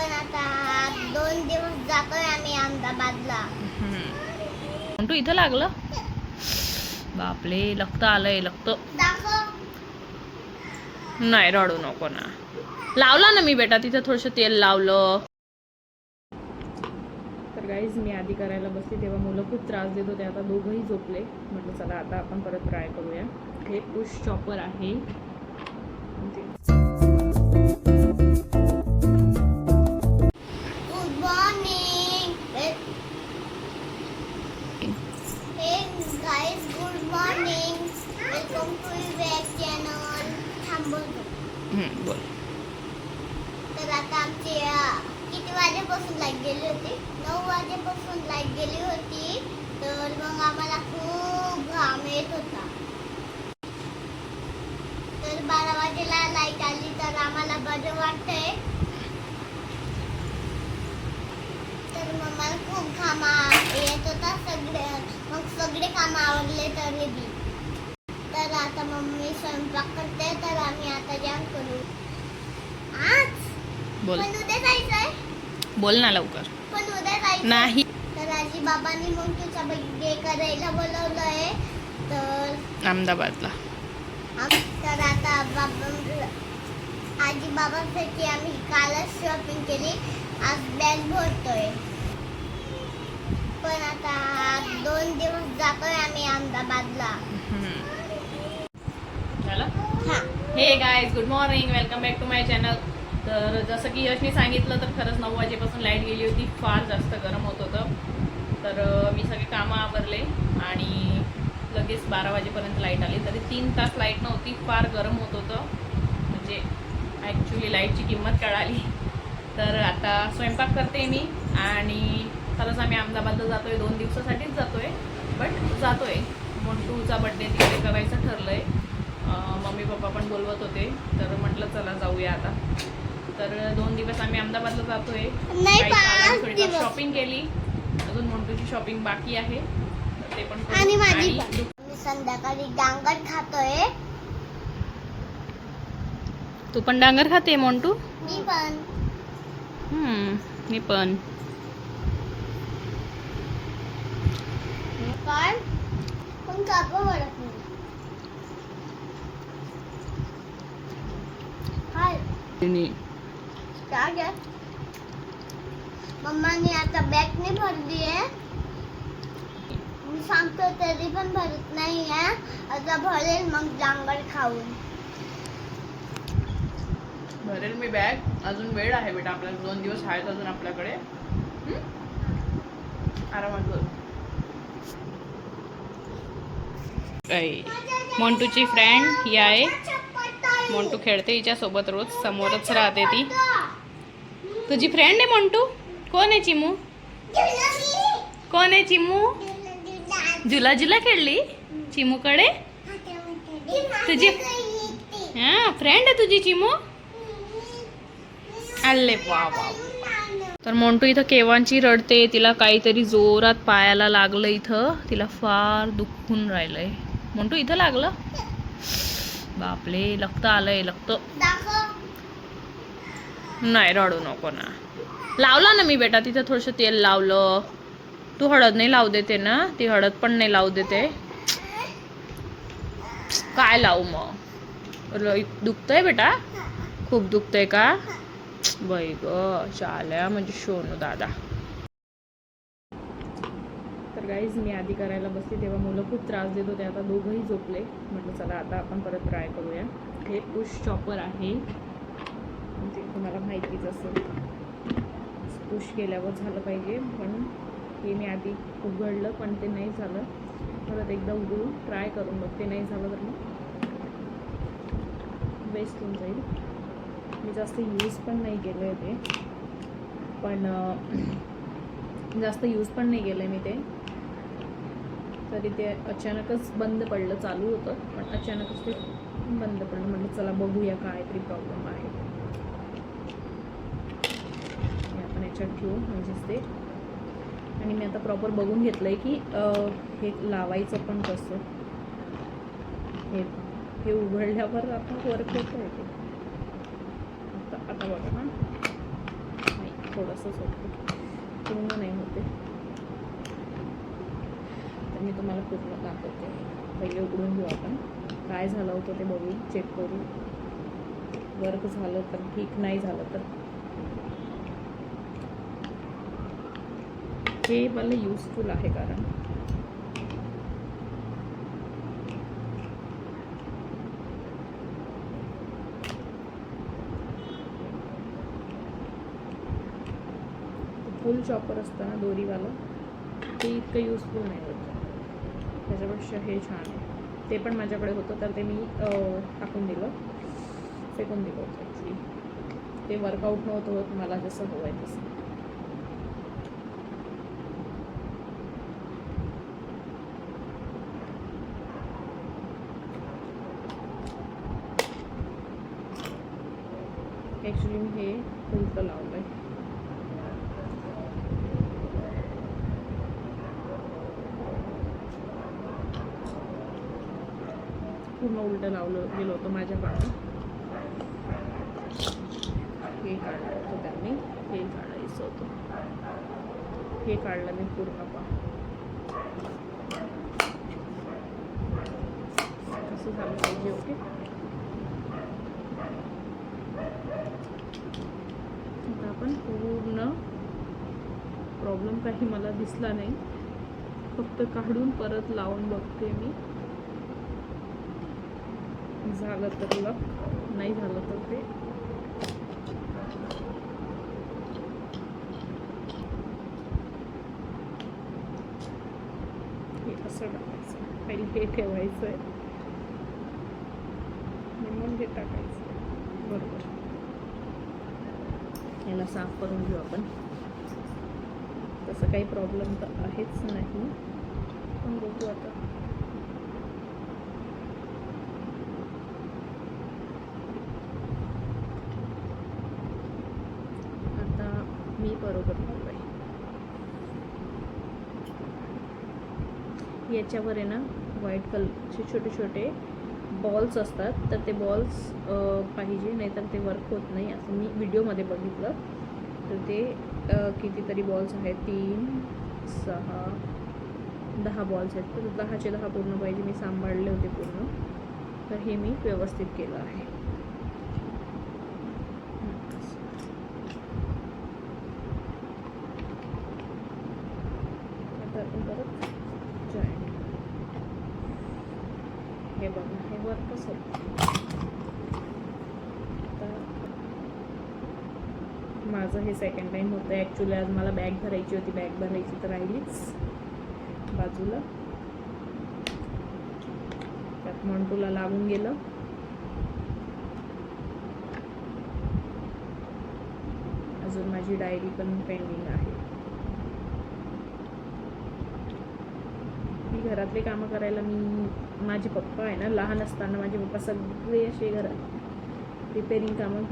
पण आता 2 दिवस जातोय आम्ही अहमदाबादला. तू इथं लागलं बापले लखत आलंय लखत नाही रडू नको ना लावला ना मी बेटा तिथं थोडंसं तेल लावलं. तर गाईज मी आधी करायला बसली तेव्हा मुलं खूप त्रास देत होते. आता दोघंही झोपले. म्हटलं चला आता आपण परत ट्राय करूया. हे पुश चॉपर आहे. Good morning. Hey guys good morning. Welcome to back channel. बोल. तर आता आमची किती वाजेपासून लाईट गेली होती? 9 वाजेपासून लाईट गेली होती. तर मग आम्हाला खूप घाम येत होता. तर 12 वाजेला लाईट आली तर आम्हाला बरं वाटतंय. तर मग मला खूप घाम येत होता. मग सगळे काम आवरले तरी बी. तर आता मम्मी स्वयंपाक करते तर आम्ही आता जेवण करू. आज बोल पण उद्या जायचंय. बोल ना लवकर. पण उद्या जायचं नाही. तर आजी बाबांनी मग तुझा बर्थडे करायला बोलवलंय. तर अहमदाबादला तर आता आजी बाबांसाठी आम्ही कालच शॉपिंग केली. आज बॅग भरतोय. पण आता 2 दिवस जातोय आम्ही अहमदाबादला. Hey guys good morning welcome back to my channel. तर जसं की यशनी सांगितलं तर खरंच 9 वाजेपासून लाईट गेली होती. फार जास्त गरम होत होतं. तर मी सगळे कामं आवरले आणि लगेच 12 वाजेपर्यंत लाईट आली. तरी 3 तास लाईट नव्हती. फार गरम होत होतं. म्हणजे ॲक्च्युली लाईटची किंमत कळाली. तर आता स्वयंपाक करते मी आणि खरंच आम्ही अहमदाबादला जातो आहे. 2 दिवसासाठीच जातो आहे. बट जातो आहे. मोंटूचा बड्डे तिकडे करायचं ठरलं आहे. मम्मी पप्पा पण बोलवत होते. तर म्हटलं चला जाऊया आता. तर 2 दिवस आम्ही अहमदाबादला जातो आहे. थोडी शॉपिंग केली. अजून मोंटूची शॉपिंग बाकी आहे. तर ते पण आणि माझी मी संध्याकाळी डांगर खातोय. तू पण डांगर खाते मोंटू? मी पण. मी पण. काय पण कापा वळत नाही. हाय काय मम्माने आता बॅग नाही भरली आहे. मी सांगतो तरी पण भरत नाही आहे. आता भरेल मग डांगर खाऊन. भरेल मी बॅग. अजून वेळ आहे बेटा आपल्याला. 2 दिवस आहेत अजून आपल्याकडे. आरामात बोल. मोंटूची फ्रेंड ही आहे. मोंटू खेळते हिच्यासोबत रोज. समोरच राहते ती. तुझी फ्रेंड आहे मोंटू? कोण आहे चिमू? कोण आहे चिमू? झुला झुला खेळली चिमूकडे. तुझी फ्रेंड आहे तुझी चिमू? अल्ले बाबा. तर मोंटू इथं केव्हांची रडते. तिला काहीतरी जोरात पायाला लागलं इथं. तिला फार दुखून राहिलंय. मोंटू इथं लागलं बापले लखत आलंय लखत नाही रडू नको ना लावला ना मी बेटा तिथं थोडंसं तेल लावलं. तू हळद नाही लावू देते ना. ती हळद पण नाही लावू देते. काय लावू मग? दुखतंय बेटा? खूप दुखतंय का? बाई ग चाल्या म्हणजे शोनू दादा. तर गाईज मी आधी करायला बसली तेव्हा मुलं खूप त्रास देत होते. आता दोघंही झोपले. म्हटलं चला आता आपण परत ट्राय करूया. हे पुश चॉपर आहे. म्हणजे तुम्हाला माहितीच असेल. पुश केल्यावर झालं पाहिजे. पण हे मी आधी उघडलं पण ते नाही झालं. परत एकदा उघडून ट्राय करून बघते. नाही झालं तर मग वेस्ट होऊन जाईल. मी जास्त यूज पण नाही केलं आहे ते. पण जास्त यूज पण नाही केलं आहे मी ते. तरी ते अचानकच बंद पडलं. चालू होतं पण अचानकच ते बंद पडलं. म्हटलं चला बघूया काहीतरी प्रॉब्लेम आहे. हे आपण याच्यात ठेवू म्हणजेच ते. आणि मी आता प्रॉपर बघून घेतलं आहे की हे लावायचं पण कसं. हे उघडल्यावर आपण वर्क होतं आहे ते. आता बघा हां. नाही थोडंसंच होतं, पूर्ण नाही होते. तर मी तुम्हाला पूर्ण दाखवते. पहिले उघडून घेऊ आपण, काय झालं होतं ते बघू, चेक करू. वर्क झालं तर ठीक, नाही झालं तर हे मला युजफुल आहे. कारण फुल चॉपर असतं ना दोरीवाला, ते इतकं युजफुल नाही होतं. त्याच्यापेक्षा हे छान आहे. ते पण माझ्याकडे होतं तर ते मी टाकून दिलं, फेकून दिलं होतं ॲक्च्युली. ते वर्कआउट नव्हतं होत मला जसं हवं आहे तसं. ॲक्च्युली मी हे उलटं लावलं आहे. पूर्ण उलटं लावलं गेलं होतं माझ्याकडनं. हे काढलं होतं त्यांनी, हे काढायचं होतं, हे काढलं मी पूर्ण. कसं झालं पाहिजे. ओके, आता आपण पूर्ण, प्रॉब्लेम काही मला दिसला नाही, फक्त काढून परत लावून बघते मी. झालं तर लक, नाही झालं तर ते हे असं टाकायचं. पहिले हे ठेवायचं आहे आणि मग हे टाकायचं. बरोबर, याला साफ करून घेऊ आपण. तसं काही प्रॉब्लेम तर आहेच नाही, पण बघू आता. मी बरोबर लावलं आहे. याच्यावर आहे ना व्हाईट कलरचे छोटे छोटे बॉल्स असतात, तर ते बॉल्स पाहिजे, नाहीतर ते वर्क होत नाही. असं मी व्हिडिओमध्ये बघितलं. तर ते कितीतरी बॉल्स आहेत, 3, 6, 10 बॉल्स आहेत. तर 10चे 10 पूर्ण पाहिजे. मी सांभाळले होते पूर्ण, तर हे मी व्यवस्थित केलं आहे. परत जॉईंट, हे बघा, हे वर्क कसं माझं हे सेकंड टाईम होतं. ॲक्च्युली आज मला बॅग भरायची होती, बॅग भरायची तर राहिलीच बाजूला. त्यात मंटूला लागून गेलं. अजून माझी डायरी पण पेंडिंग आहे. घरातले कामं करायला माझे पप्पा आहे ना, लहान असताना माझे पप्पा सगळे असे घरात रिपेरिंग कामं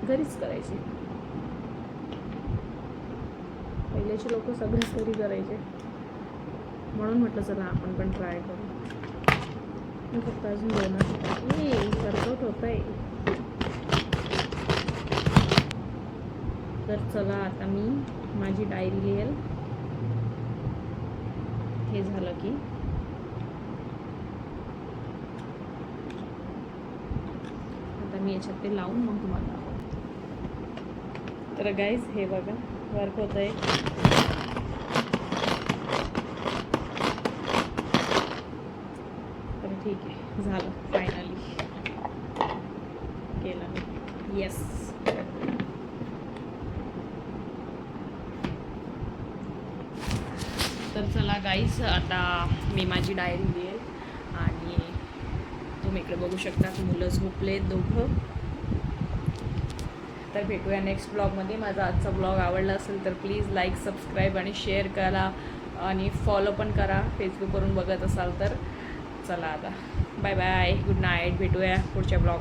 घरीच करायचे. पहिल्याचे लोक सगळेच घरी करायचे, म्हणून म्हटलं चला आपण पण ट्राय करू. मी फक्त अजून वर्कआउट होत आहे. तर चला आता मी माझी डायरी लिहेल. हे झालं की आता मी याच्यात ते लावून मग तुम्हाला दाखवते. तर गाईज हे बघा वर्क होत आहे. तर ठीक आहे, झालं, फायनली केलं मी. येस, तर चला गाईज आता मी माझी डायरी लिहेल. आणि तुम्ही इकडे बघू शकता की मुलं झोपले दोघं. तर भेटूया नेक्स्ट ब्लॉगमध्ये. माझा आजचा ब्लॉग आवडला असेल तर प्लीज लाईक, सबस्क्राईब आणि शेअर करा आणि फॉलो पण करा फेसबुकवरून बघत असाल तर. चला आता बाय बाय, गुड नाईट. भेटूया पुढच्या ब्लॉग.